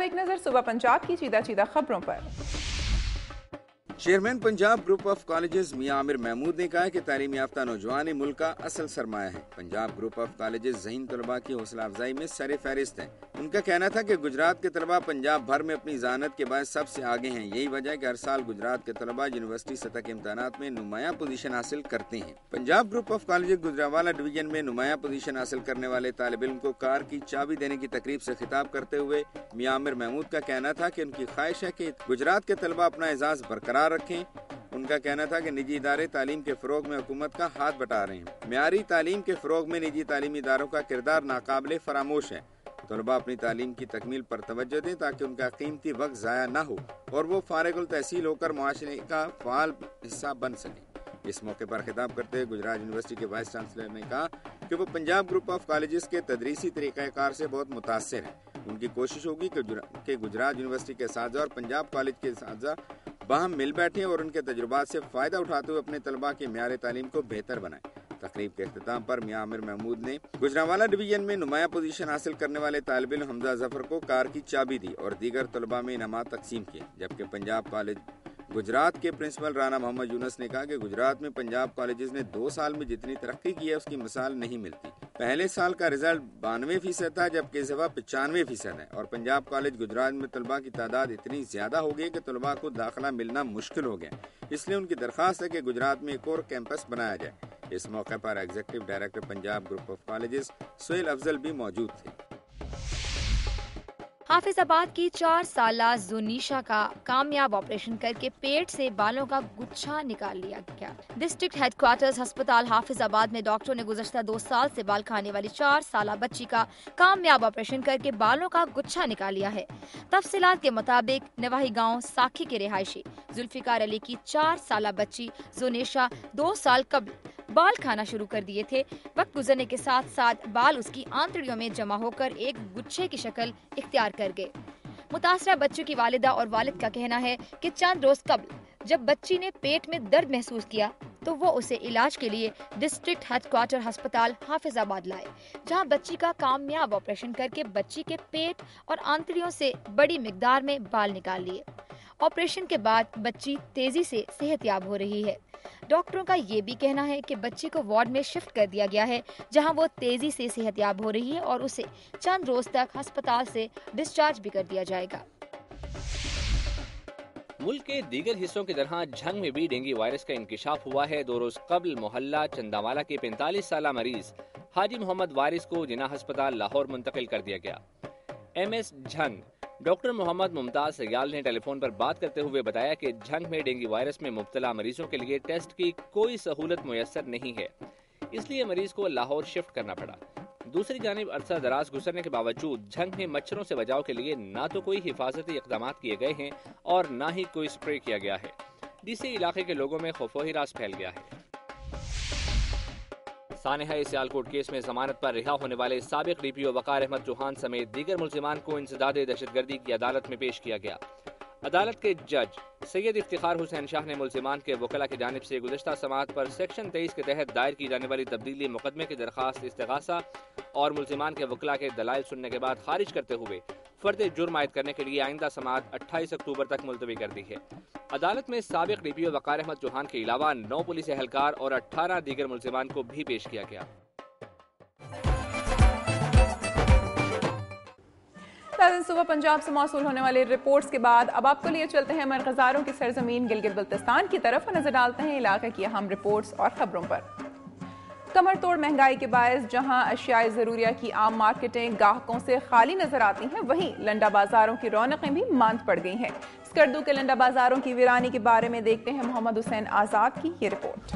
एक नज़र सुबह पंजाब की चीदा चीदा खबरों पर। Chairman Punjab group of colleges Mian Amir Mahmood ने कहा है कि तालीम याफ्ता नौजवान ही मुल्क का असल सरमाया है। पंजाब ग्रुप ऑफ कॉलेजेस ज़हीन तलबा की हौसला अफजाई में सर फहरिस्त है। उनका कहना था कि गुजरात के तलबा पंजाब भर में अपनी ज़ानत के बाद सबसे आगे हैं। यही वजह है कि हर साल गुजरात के तलबा यूनिवर्सिटी सतह के इम्तहानात में नुमाया पोजीशन हासिल करते हैं। Punjab group of colleges Gujranwala division में नुमाया पोजीशन हासिल करने वाले तालिब इल्म को कार की चाबी देने की तकरीब से खिताब करते हुए मियां आमिर महमूद का कहना था कि उनकी ख्वाहिश है कि गुजरात के तलबा अपना एजाज बरकरार रखें। उनका कहना था कि निजी इदारे तालीम के फरोग में हुकूमत का हाथ बटा रहे हैं। म्यारी तालीम के फरोग में निजी तालीमी इदारों का किरदार नाकाबिले फरामोश है। तलबा अपनी तालीम की तकमील पर तवज्जो दें ताकि उनका कीमती वक्त ज़ाया न हो और वो फारिगुल तहसील होकर मुआशरे का फ़ाल हिस्सा बन सकें। इस मौके पर खिताब करते हुए गुजरात यूनिवर्सिटी के वाइस चांसलर ने कहा कि वो पंजाब ग्रुप ऑफ कॉलेजेस के तदरीसी तरीक़ाकार से बहुत मुतासिर हैं। उनकी कोशिश होगी कि गुजरात यूनिवर्सिटी के साथी और पंजाब कॉलेज के साथी बाहम मिल बैठे और उनके तजुर्बात से फ़ायदा उठाते हुए अपने तलबा की म्यार तालीम को बेहतर बनाएं। तकरीब के अख्तिताम पर मियां आमिर महमूद ने गुजरांवाला डिवीजन में नुमाया पोजीशन हासिल करने वाले तालिब इल्म हमजा जफर को कार की चाबी दी और दीगर तलबा में इनामात तकसीम किए। जबकि पंजाब कॉलेज गुजरात के प्रिंसिपल राना मोहम्मद यूनस ने कहा कि गुजरात में पंजाब कॉलेजेस ने 2 साल में जितनी तरक्की की है उसकी मिसाल नहीं मिलती। पहले साल का रिजल्ट 92% था जबकि इस दफा 95% है और पंजाब कॉलेज गुजरात में तलबा की तादाद इतनी ज्यादा हो गई कि तलबा को दाखिला मिलना मुश्किल हो गया। इसलिए उनकी दरख्वास्त है कि गुजरात में एक और कैंपस बनाया जाए। इस मौके पर executive director Punjab group of colleges Suhail Afzal भी मौजूद थे। हाफिजाबाद की 4 साला जुनीशा का कामयाब ऑपरेशन करके पेट से बालों का गुच्छा निकाल लिया गया। डिस्ट्रिक्ट हेडक्वार्टर्स अस्पताल हाफिजाबाद में डॉक्टरों ने गुज़श्ता 2 साल से बाल खाने वाली 4 साला बच्ची का कामयाब ऑपरेशन करके बालों का गुच्छा निकाल लिया है। तफसीलात के मुताबिक नवाही गांव साखी के रिहायशी जुल्फिकार अली की 4 साला बच्ची जुनीशा 2 साल कबल बाल खाना शुरू कर दिए थे। वक्त गुजरने के साथ साथ बाल उसकी आंतड़ियों में जमा होकर एक गुच्छे की शक्ल इख्तियार कर गए। मुतासरा बच्चों की वालिदा और वालिद का कहना है कि चंद रोज कबल जब बच्ची ने पेट में दर्द महसूस किया तो वो उसे इलाज के लिए डिस्ट्रिक्ट हेडक्वार्टर अस्पताल हाफिजाबाद लाए, जहां बच्ची का कामयाब ऑपरेशन करके बच्ची के पेट और आंतड़ियों से बड़ी मिकदार में बाल निकाल लिए। ऑपरेशन के बाद बच्ची तेजी से सेहतयाब हो रही है। डॉक्टरों का ये भी कहना है कि बच्ची को वार्ड में शिफ्ट कर दिया गया है, जहां वो तेजी से सेहतयाब हो रही है और उसे चंद रोज तक अस्पताल से डिस्चार्ज भी कर दिया जाएगा। मुल्क के दीगर हिस्सों की तरह झंग में भी डेंगू वायरस का इंकिशाफ हुआ है। 2 रोज कबल मोहल्ला चंदावाला के 45 साला मरीज हाजी मोहम्मद वारिस को जिना अस्पताल लाहौर मुंतकिल कर दिया गया। MS झंग डॉक्टर मोहम्मद मुमताज सयाल ने टेलीफोन पर बात करते हुए बताया कि झंग में डेंगू वायरस में मुब्तला मरीजों के लिए टेस्ट की कोई सहूलत मुयस्सर नहीं है, इसलिए मरीज को लाहौर शिफ्ट करना पड़ा। दूसरी जानिब अरसा दराज गुजरने के बावजूद झंग में मच्छरों से बचाव के लिए न तो कोई हिफाजती इक़दाम किए गए हैं और न ही कोई स्प्रे किया गया है, जिससे इलाके के लोगों में खौफ व हिरास फैल गया है। सानेहा सियालकोट केस में जमानत पर रिहा होने वाले साबिक DPO वकार अहमद चौहान समेत दीगर मुल्जिमान को इंसदाद दहशतगर्दी की अदालत में पेश किया गया। अदालत के जज सैयद इफ्तिखार हुसैन शाह ने मुल्जिमान के वकला की जानिब से गुज़श्ता समाअत पर सेक्शन 23 के तहत दायर की जाने वाली तब्दीली मुकदमे की दरखास्त इस्तिगासा और मुल्जिमान के वकला के दलाइल सुनने के बाद खारिज करते हुए फर्द जुर्म आयद करने के लिए आइंदा समाअत 28 अक्टूबर तक मुलतवी कर दी है। अदालत में साबिक DPO वकार अहमद चौहान के अलावा 9 पुलिस एहलकार और 18 दीगर मुल्जिमान को भी पेश किया गया। सुबह पंजाब से मौसूल होने वाली रिपोर्ट्स के बाद अब आपको लिए चलते हैं मरकज़ारों की सरजमीन गिलगित बल्तिस्तान की तरफ और नजर डालते हैं इलाके की अहम रिपोर्ट्स और खबरों पर। कमर तोड़ महंगाई के बायस जहां अशियाए ज़रूरिया की आम मार्केटें ग्राहकों से खाली नजर आती हैं, वहीं लंडा बाजारों की रौनकें भी मांद पड़ गई हैं। स्कर्दू के लंडा बाजारों की वीरानी के बारे में देखते हैं मोहम्मद हुसैन आजाद की ये रिपोर्ट।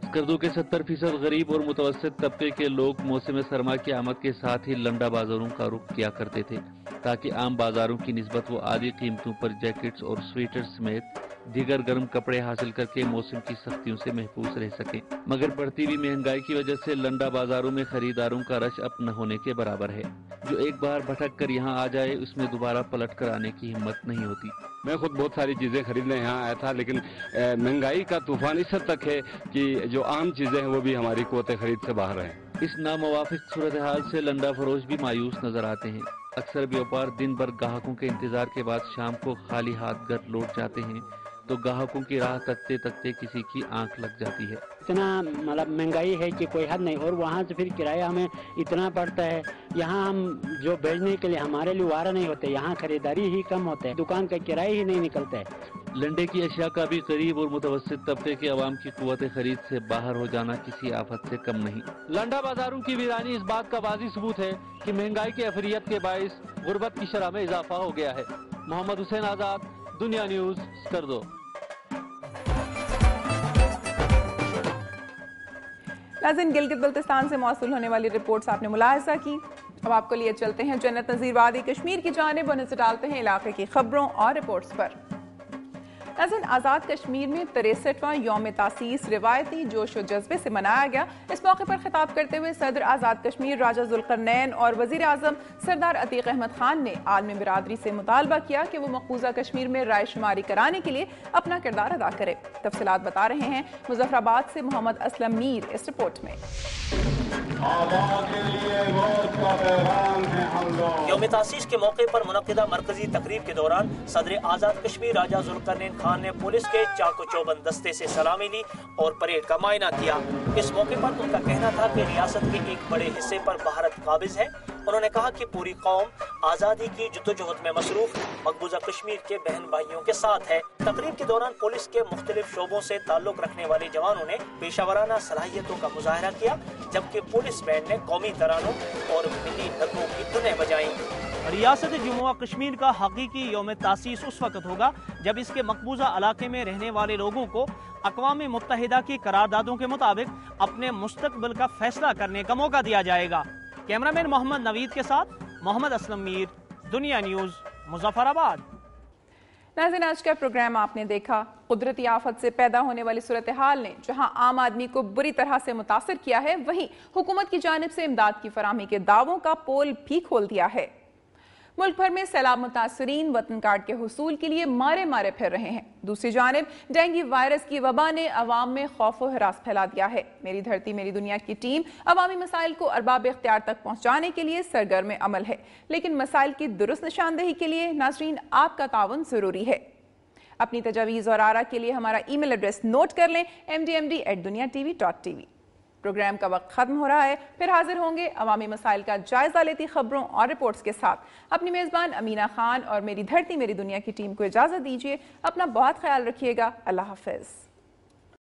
स्कर्दू के 70% गरीब और मुतवस्सित तबके के लोग मौसम सरमा की आमद के साथ ही लंडा बाजारों का रुख किया करते थे, ताकि आम बाजारों की निस्बत वो आधी कीमतों पर जैकेट्स और स्वेटर्स समेत दीगर गर्म कपड़े हासिल करके मौसम की सख्तियों से महफूज रह सके। मगर बढ़ती हुई महंगाई की वजह से लंडा बाजारों में खरीदारों का रश अब न होने के बराबर है। जो एक बार भटक कर यहाँ आ जाए उसमें दोबारा पलट कर आने की हिम्मत नहीं होती। मैं खुद बहुत सारी चीजें खरीदने यहाँ आया था, लेकिन महंगाई का तूफान इस हद तक है कि जो आम चीजें हैं वो भी हमारी क़ुव्वत खरीद से बाहर हैं। اس ناموافق صورتحال سے لنڈا فروش بھی مایوس نظر آتے ہیں۔ اکثر بیوپار دن بھر گاہکوں کے انتظار کے بعد شام کو خالی ہاتھ گھر لوٹ جاتے ہیں تو گاہکوں کی راہ تکتے تکتے کسی کی آنکھ لگ جاتی ہے۔ اتنا مہنگائی ہے کہ کوئی حد نہیں، اور وہاں سے پھر کرایہ ہمیں اتنا پڑتا ہے، یہاں ہم جو بیچنے کے لیے ہمارے لیے وارہ نہیں ہوتے، یہاں خریداری ہی کم ہوتا ہے، دکان کا کرایہ ہی نہیں نکلتا ہے۔ لنڈے کی اشیاء کا بھی غریب اور متوسط طبقے کے عوام کی قوت خرید سے باہر ہو جانا کسی آفت سے کم نہیں۔ لنڈا بازاروں کی ویرانی اس بات کا واضح ثبوت ہے کہ مہنگائی کے افریت کے باعث غربت کی شرح میں اضافہ ہو گیا ہے۔ محمد حسین آزاد، دنیا نیوز، اسکردو۔ ناظرین، گلگت بلتستان سے موصول ہونے والی رپورٹس آپ نے ملاحظہ کی۔ اب آپ کو لیے چلتے ہیں جنت نظیر وادی کشمیر کی جانب اور نظر ڈالتے ہیں علاقے کی خبروں اور رپورٹس پر۔ ناظرین، آزاد کشمیر میں 63واں یوم تاسیس روایتی جوش و جذبے سے منایا گیا۔ اس موقع پر خطاب کرتے ہوئے صدر آزاد کشمیر راجہ ذوالقرنین اور وزیر اعظم سردار عتیق احمد خان نے عالمی برادری سے مطالبہ کیا کہ وہ مقبوضہ کشمیر میں رائے شماری کرانے کے لیے اپنا کردار ادا کرے۔ تفصیلات بتا رہے ہیں مظفر آباد سے محمد اسلم میر اس رپورٹ میں۔ یوم تاسیس کے موقع پر منعقدہ مرکزی تقریب کے دوران صدر آزاد کشمیر راجہ ذوالقرنین خان نے پولیس کے چاق و چوبند دستے سے سلامی لی اور پریڈ کا معائنہ کیا۔ اس موقع پر ان کا کہنا تھا کہ ریاست کے ایک بڑے حصے پر بھارت قابض ہے۔ انہوں نے کہا کہ پوری قوم آزادی کی جدوجہد میں مصروف مقبوضہ کشمیر کے بہن بھائیوں کے ساتھ ہے۔ تقریب کے دوران پولیس کے مختلف شعبوں سے تعلق رکھنے والے جوانوں نے پیشہ ورانہ صلاحیتوں کا مظاہرہ کیا، جبکہ پولیس بینڈ نے قومی ترانوں اور ملی نغموں کی دھنیں بجائیں۔ ریاست جموں و کشمیر کا حقیقی یوم تاسیس اس وقت ہوگا جب اس کے مقبوضہ علاقے میں رہنے والے لوگوں کو اقوام متحدہ کی قراردادوں کے مطابق اپنے مستقبل کا فیصلہ کرنے کا موقع دیا جائے گا۔ کیمرہ مین محمد نوید کے ساتھ محمد اسلم میر، دنیا نیوز، مظفر آباد۔ ناظرین، آج کا پروگرام آپ نے دیکھا۔ قدرتی آفت سے پیدا ہونے والی صورتحال نے جہاں عام آدمی کو بری طرح سے متاثر کیا ہے، وہیں حکومت کی جانب سے امداد کی فراہمی کے دعووں کا پول بھی کھول دیا ہے۔ ملک بھر میں سیلاب متاثرین وطن کارڈ کے حصول کے لیے مارے پھر رہے ہیں۔ دوسری جانب ڈینگی وائرس کی وبا نے عوام میں خوف و ہراس پھیلا دیا ہے۔ میری دھرتی میری دنیا کی ٹیم عوامی مسائل کو ارباب اختیار تک پہنچانے کے لیے سرگرم عمل ہے، لیکن مسائل کی درست نشاندہی کے لیے ناظرین آپ کا تعاون ضروری ہے۔ اپنی تجاویز اور آراء کے لیے ہمارا ای میل ایڈریس نوٹ کر لیں، mdmd@duniatv.tv۔ پروگرام کا وقت ختم ہو رہا ہے، پھر حاضر ہوں گے عوامی مسائل کا جائزہ لیتی خبروں اور رپورٹس کے ساتھ۔ اپنی میزبان امینہ خان اور میری دھرتی میری دنیا کی ٹیم کو اجازت دیجیے۔ اپنا بہت خیال رکھیے گا۔ اللہ حافظ۔